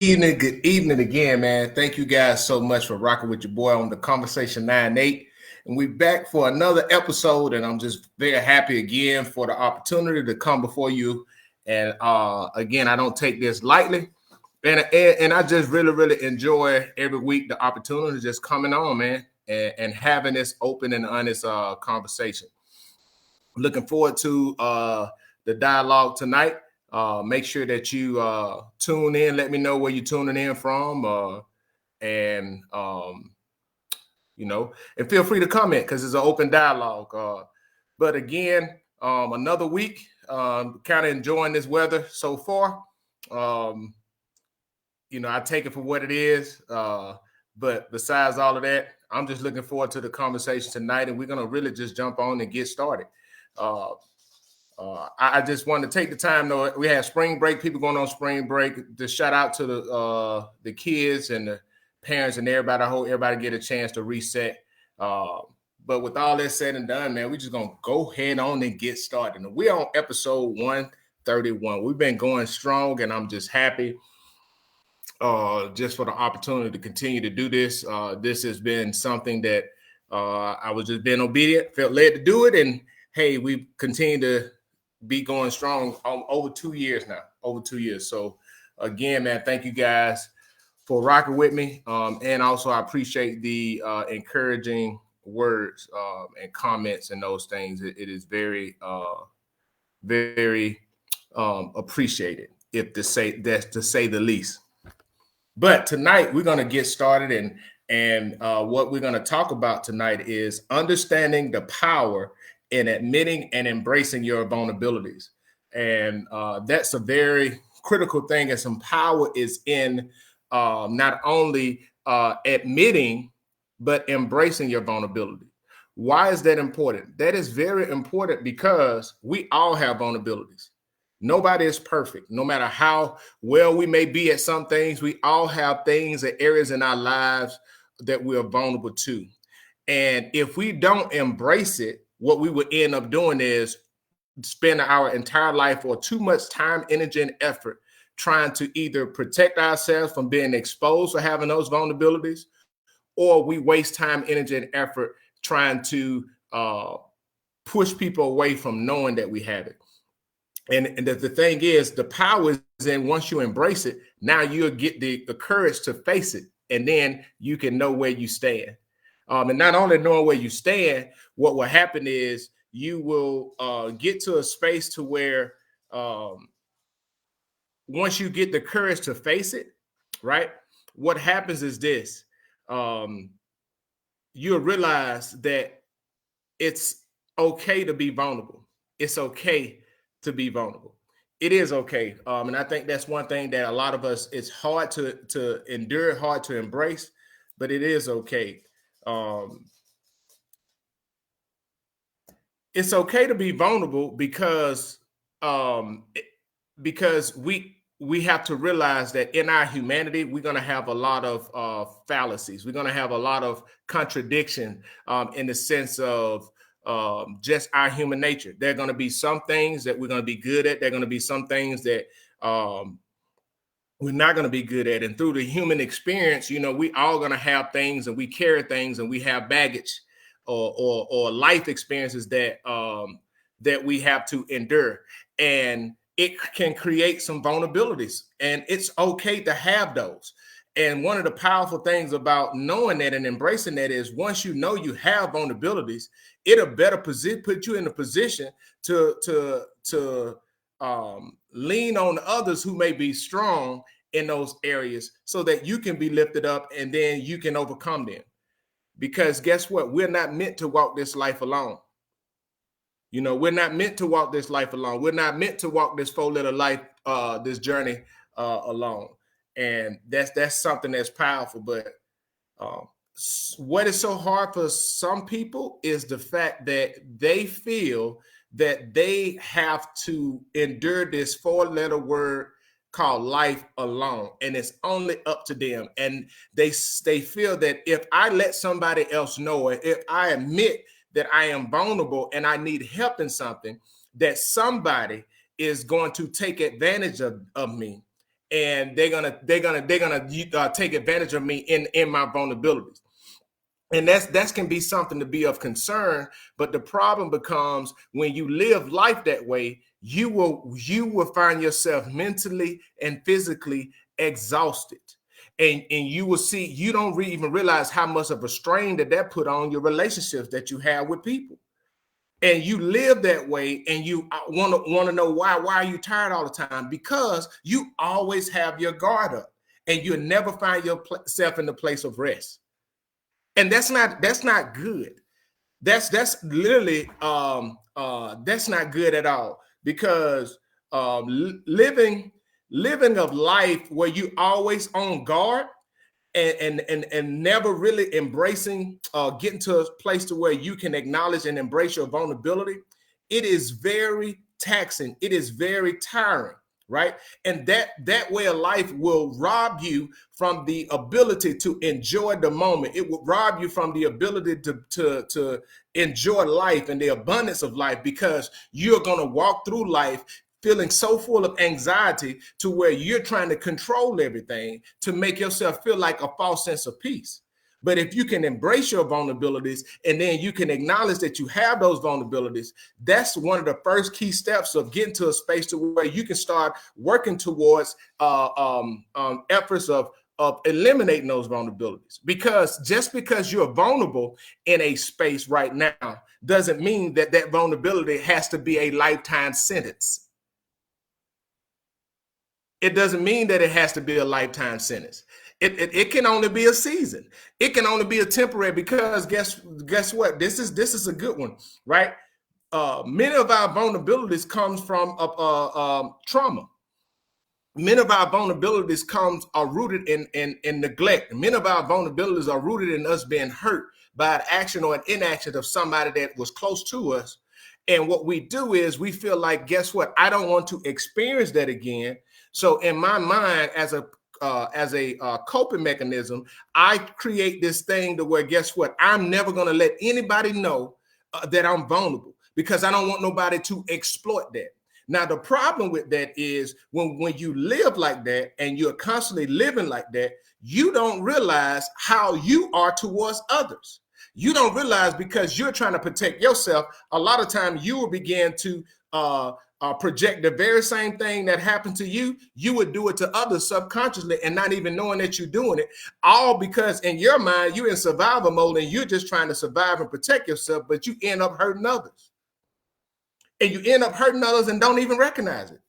Good evening again, man. Thank you guys so much for rocking with your boy on the Conversation 9-8. And we're back for another episode, and I'm just very happy again for the opportunity to come before you. And again, I don't take this lightly. And I just really enjoy every week the opportunity just coming on, man, and having this open and honest conversation. Looking forward to the dialogue tonight. Make sure that you tune in. Let me know where you're tuning in from, and and feel free to comment because it's an open dialogue. But again, another week. Kind of enjoying this weather so far. I take it for what it is. But besides all of that, I'm just looking forward to the conversation tonight, and we're gonna really just jump on and get started. I just want to take the time, though. We have spring break, people going on spring break. To shout out to the kids and the parents and everybody. I hope everybody get a chance to reset. But with all that said and done, man, we're just gonna go head on and get started. And we're on episode 131. We've been going strong, and I'm just happy just for the opportunity to continue to do this. This has been something that I was just being obedient, felt led to do it, and hey, we continue to be going strong over 2 years now, over 2 years. So again, man, thank you guys for rocking with me. And also I appreciate the encouraging words and comments and those things. It is very, very appreciated, to say the least. But tonight we're going to get started, and what we're going to talk about tonight is understanding the power in admitting and embracing your vulnerabilities. And that's a very critical thing. And some power is in not only admitting, but embracing your vulnerability. Why is that important? That is very important because we all have vulnerabilities. Nobody is perfect. No matter how well we may be at some things, we all have things and areas in our lives that we're vulnerable to. And if we don't embrace it, what we would end up doing is spend our entire life or too much time, energy, and effort trying to either protect ourselves from being exposed for having those vulnerabilities, or we waste time, energy, and effort trying to push people away from knowing that we have it. And the thing is, the power is in once you embrace it, now you'll get the courage to face it, and then you can know where you stand. And not only knowing where you stand, what will happen is you will get to a space to where once you get the courage to face it, right? What happens is this: you'll realize that it's okay to be vulnerable. It's okay to be vulnerable. It is okay. And I think that's one thing that a lot of us, it's hard to endure, hard to embrace, but it is okay. It's okay to be vulnerable because we have to realize that in our humanity we're going to have a lot of fallacies. We're going to have a lot of contradiction in the sense of just our human nature. There are going to be some things that we're going to be good at. There are going to be some things that we're not going to be good at. And through the human experience, we all going to have things, and we carry things, and we have baggage or life experiences that we have to endure. And it can create some vulnerabilities, and it's okay to have those. And one of the powerful things about knowing that and embracing that is once you know you have vulnerabilities, it'll better put you in a position to lean on others who may be strong in those areas so that you can be lifted up and then you can overcome them. Because guess what? We're not meant to walk this life alone. We're not meant to walk this life alone. We're not meant to walk this 4-letter life, this journey alone. And that's something that's powerful. But what is so hard for some people is the fact that they feel that they have to endure this 4-letter word called life alone, and it's only up to them. And they feel that if I let somebody else know, or if I admit that I am vulnerable and I need help in something, that somebody is going to take advantage of me and they're gonna take advantage of me in my vulnerabilities. And that can be something to be of concern. But the problem becomes when you live life that way, you will find yourself mentally and physically exhausted. And you will see, you don't even realize how much of a strain that put on your relationships that you have with people. And you live that way, and you want to know why are you tired all the time? Because you always have your guard up, and you'll never find yourself in the place of rest. And that's not good. That's literally that's not good at all, because living of life where you always on guard, and never really embracing, getting to a place to where you can acknowledge and embrace your vulnerability, it is very taxing. It is very tiring, right? And that way of life will rob you from the ability to enjoy the moment. It will rob you from the ability to enjoy life and the abundance of life, because you're going to walk through life feeling so full of anxiety to where you're trying to control everything to make yourself feel like a false sense of peace. But if you can embrace your vulnerabilities, and then you can acknowledge that you have those vulnerabilities, that's one of the first key steps of getting to a space to where you can start working towards efforts of eliminating those vulnerabilities. Because just because you're vulnerable in a space right now doesn't mean that vulnerability has to be a lifetime sentence. It doesn't mean that it has to be a lifetime sentence. It can only be a season. It can only be a temporary, because guess what? This is a good one, right? Many of our vulnerabilities comes from trauma. Many of our vulnerabilities are rooted in neglect. Many of our vulnerabilities are rooted in us being hurt by an action or an inaction of somebody that was close to us. And what we do is we feel like, guess what? I don't want to experience that again. So in my mind, as a coping mechanism, I create this thing to where, guess what? I'm never going to let anybody know that I'm vulnerable, because I don't want nobody to exploit that. Now, the problem with that is when you live like that and you're constantly living like that, you don't realize how you are towards others. You don't realize, because you're trying to protect yourself, a lot of times you will begin to project the very same thing that happened to you. You would do it to others subconsciously and not even knowing that you're doing it, all because in your mind, you're in survival mode and you're just trying to survive and protect yourself, but you end up hurting others. And you end up hurting others and don't even recognize it.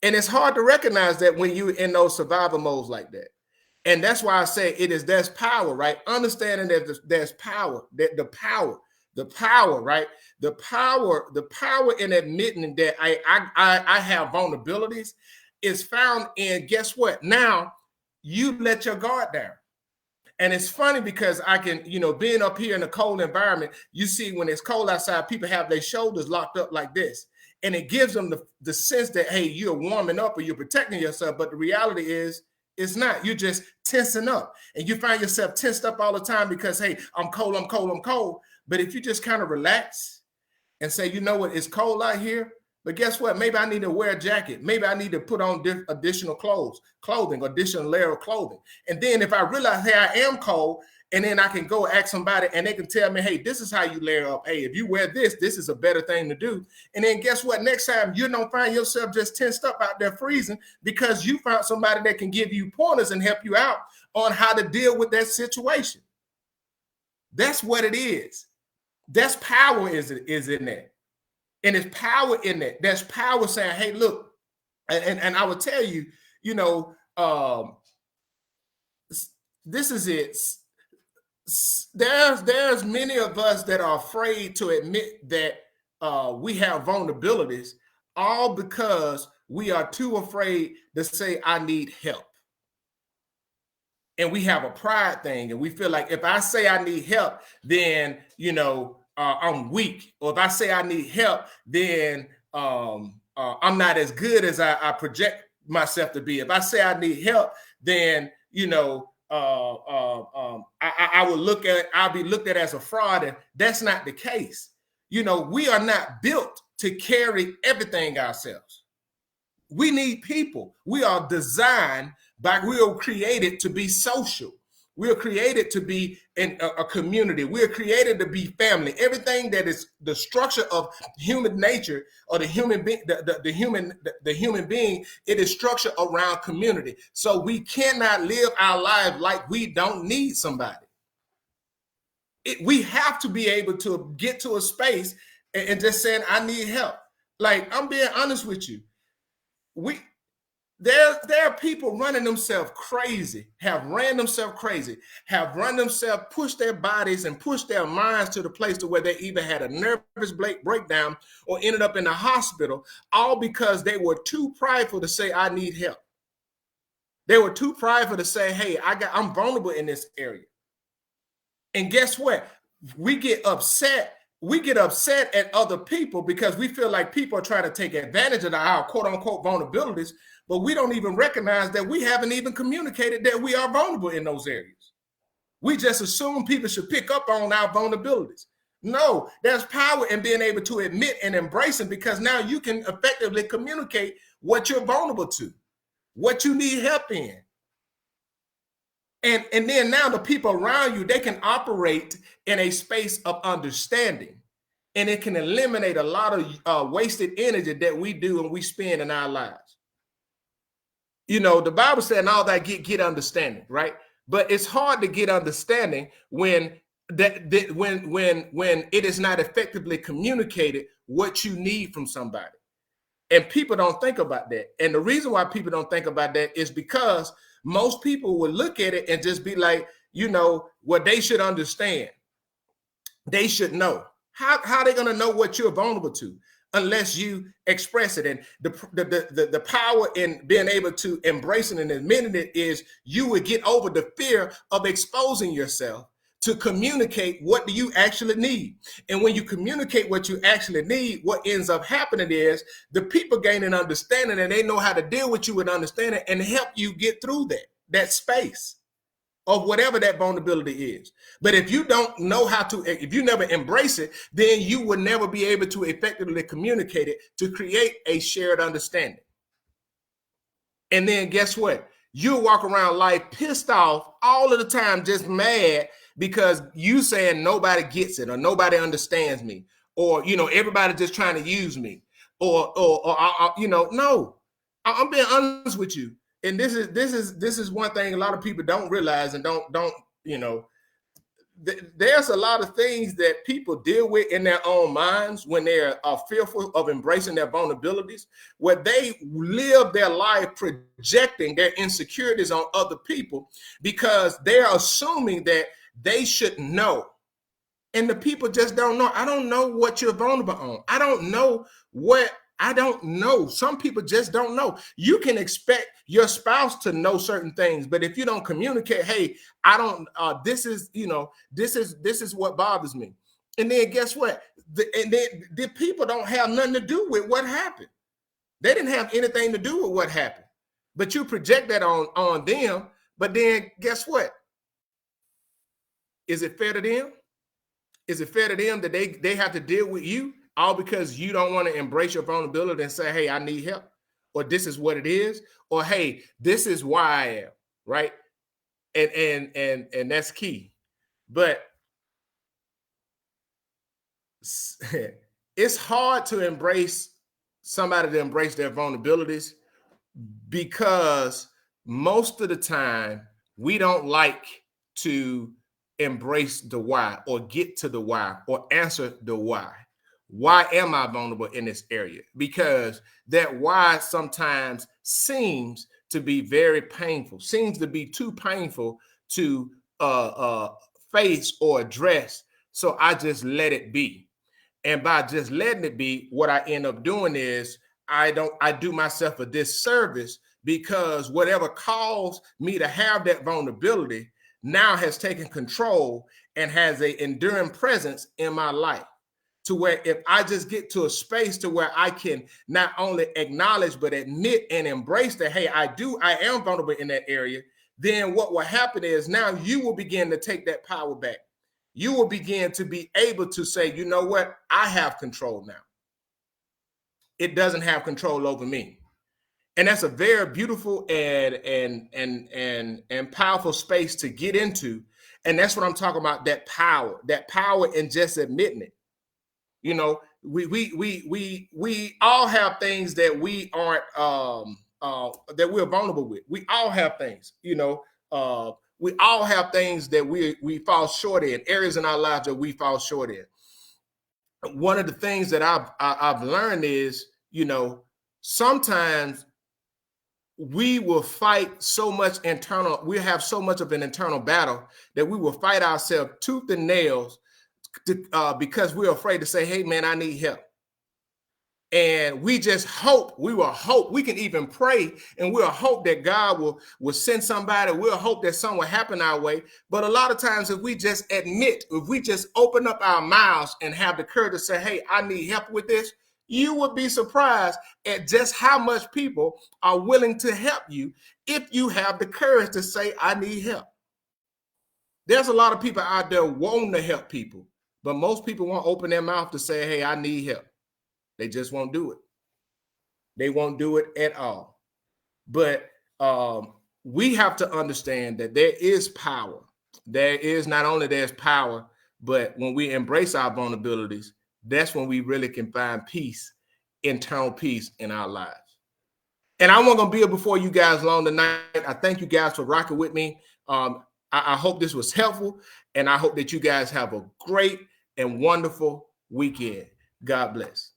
And it's hard to recognize that when you're in those survival modes like that. And that's why I say there's power, right? Understanding that there's power, that the power, right? The power in admitting that I have vulnerabilities is found in, guess what? Now you let your guard down. And it's funny because I can, being up here in a cold environment, you see when it's cold outside, people have their shoulders locked up like this. And it gives them the sense that, hey, you're warming up or you're protecting yourself. But the reality is, it's not. You're just tensing up. And you find yourself tensed up all the time because, hey, I'm cold, I'm cold, I'm cold. But if you just kind of relax and say, you know what, it's cold out here, but guess what? Maybe I need to wear a jacket. Maybe I need to put on additional clothing, additional layer of clothing. And then if I realize, hey, I am cold, and then I can go ask somebody and they can tell me, hey, this is how you layer up. Hey, if you wear this is a better thing to do. And then guess what? Next time you don't find yourself just tensed up out there freezing, because you found somebody that can give you pointers and help you out on how to deal with that situation. That's what it is. That's power is in that. And there's power in that. There's power saying, hey, look, and I would tell you, this is it. There's many of us that are afraid to admit that we have vulnerabilities, all because we are too afraid to say, I need help. And we have a pride thing, and we feel like if I say I need help, then, I'm weak. Or if I say I need help, then I'm not as good as I project myself to be. If I say I need help, then, I'll be looked at as a fraud. And that's not the case. We are not built to carry everything ourselves. We need people. We are designed we are created to be social. We are created to be in a community. We are created to be family. Everything that is the structure of human nature or the human being, the human being, it is structured around community. So we cannot live our lives like we don't need somebody. We have to be able to get to a space and just saying, I need help. Like, I'm being honest with you. There are people running themselves crazy, have ran themselves crazy, have run themselves, pushed their bodies and pushed their minds to the place to where they either had a nervous breakdown or ended up in the hospital, all because they were too prideful to say, I need help. They were too prideful to say, hey, I'm vulnerable in this area. And guess what? We get upset. We get upset at other people because we feel like people are trying to take advantage of our quote unquote vulnerabilities, but we don't even recognize that we haven't even communicated that we are vulnerable in those areas. We just assume people should pick up on our vulnerabilities. No, there's power in being able to admit and embrace them, because now you can effectively communicate what you're vulnerable to, what you need help in. And then now the people around you, they can operate in a space of understanding, and it can eliminate a lot of wasted energy that we do and we spend in our lives. You know, the Bible said, and all that get understanding, right? But it's hard to get understanding when when it is not effectively communicated what you need from somebody. And people don't think about that. And the reason why people don't think about that is because most people will look at it and just be like, you know, what they should understand. They should know. How are they going to know what you're vulnerable to unless you express it? And the power in being able to embrace it and admitting it is you would get over the fear of exposing yourself to communicate what do you actually need. And when you communicate what you actually need, what ends up happening is the people gain an understanding, and they know how to deal with you with understanding and help you get through that space of whatever that vulnerability is. But if you don't know how to, if you never embrace it, then you will never be able to effectively communicate it to create a shared understanding. And then guess what? You'll walk around life pissed off all of the time, just mad because you saying nobody gets it or nobody understands me, or, you know, everybody just trying to use me, or you know, no, I'm being honest with you. And this is one thing a lot of people don't realize and don't, you know, there's a lot of things that people deal with in their own minds when they're fearful of embracing their vulnerabilities, where they live their life projecting their insecurities on other people because they're assuming that they should know. And the people just don't know. I don't know what you're vulnerable on. I don't know. Some people just don't know. You can expect your spouse to know certain things, but if you don't communicate, hey, I don't, this is what bothers me. And then guess what? The people don't have nothing to do with what happened. They didn't have anything to do with what happened, but you project that on them. But then guess what? Is it fair to them? Is it fair to them that they have to deal with you all because you don't want to embrace your vulnerability and say, hey, I need help, or this is what it is, or hey, this is why I am, right? And that's key. But it's hard to embrace somebody to embrace their vulnerabilities, because most of the time we don't like to embrace the why or get to the why or answer the why. Why am I vulnerable in this area? Because that why sometimes seems to be very painful, seems to be too painful to face or address. So I just let it be. And by just letting it be, what I end up doing is I do myself a disservice, because whatever caused me to have that vulnerability now has taken control and has an enduring presence in my life, to where if I just get to a space to where I can not only acknowledge, but admit and embrace that, hey, I am vulnerable in that area, then what will happen is now you will begin to take that power back. You will begin to be able to say, you know what? I have control now. It doesn't have control over me. And that's a very beautiful and powerful space to get into. And that's what I'm talking about, that power in just admitting it. You know, we all have things that we aren't that we're vulnerable with. We all have things, you know. We all have things that we fall short in, areas in our lives that we fall short in. One of the things that I've learned is, you know, sometimes we will fight so much internal, we have so much of an internal battle that we will fight ourselves tooth and nails because we're afraid to say, hey man, I need help. And we just hope, we can even pray and we'll hope that God will send somebody, we'll hope that something will happen our way. But a lot of times, if we just open up our mouths and have the courage to say, hey, I need help with this, you would be surprised at just how much people are willing to help you if you have the courage to say, I need help. There's a lot of people out there wanting to help people, but most people won't open their mouth to say, hey, I need help. They just won't do it. They won't do it at all. But we have to understand that there is power. There's power, but when we embrace our vulnerabilities, that's when we really can find peace, internal peace in our lives. And I wasn't going to be here before you guys long tonight. I thank you guys for rocking with me. I hope this was helpful, and I hope that you guys have a great and wonderful weekend. God bless.